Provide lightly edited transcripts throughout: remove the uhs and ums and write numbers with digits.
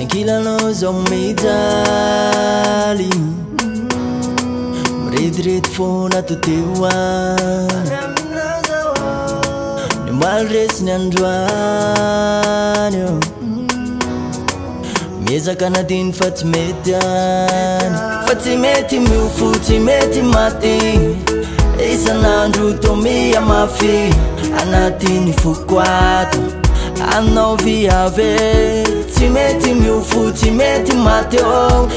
Kilanao zao mijaly mirediredy foana toteo any nimaly resy ny androany miezaka nadiny fa tsy mety any fa tsy mety miofo tsy mety maty isan'andro to miamafy anatiny foko ato anao viave tsy mety miofo tsy mety maty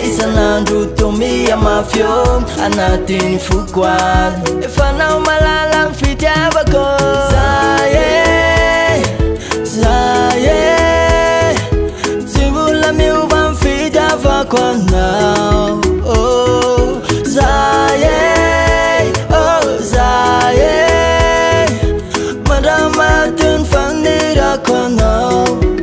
isan'andro to miamafy anatiny foko ato efa nao malala ny fitiavako zaye tsy mbola miova ny fitiavako anao zaye mandramatiny fanirako anao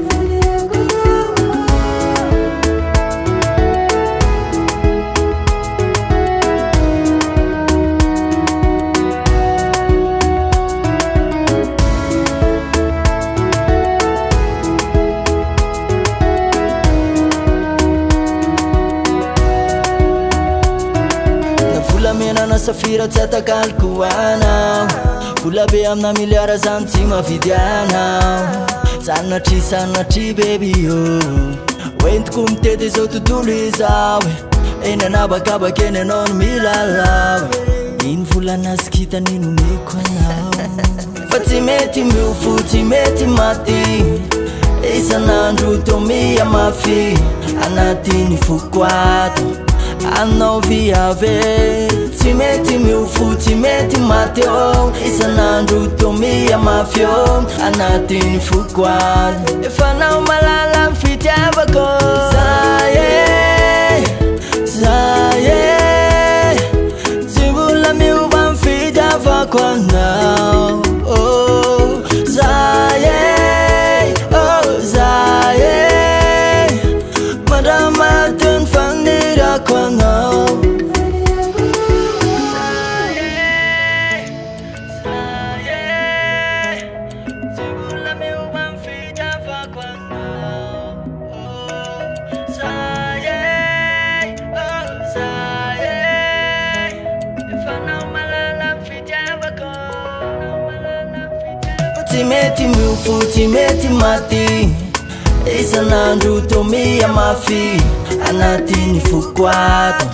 menana safira tsy atakaliko anao vola be amina miliara zany tsy mavidy anao sanatry baby oentiko mitety zao tontolo izao eny anabakabaka eny anao no milalao iny volanazy kitany nomeko anao fa tsy mety miofo tsy mety maty isan'andro to miamafy anatiny foko ato anao viave tsy mety miofo tsy mety maty isan'andro to miamafy anatiny foko ato efa nao malala ny fitiavako zaye tsy mbola miova ny fitiavako anao zaye mandramatiny fanirako anao tsy mety miofo tsy mety maty isan'andro to miamafy anatiny foko ato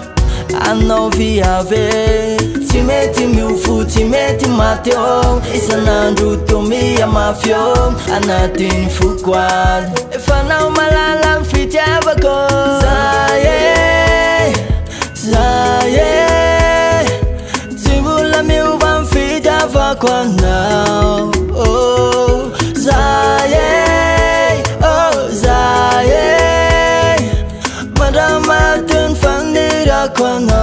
anao viave tsy mety miofo tsy mety maty isan'andro to miamafy anatiny foko ato efa nao malala ny fitiavako zaye tsy mbola miova ny fitiavako anao zaye mandramatiny fanirako anao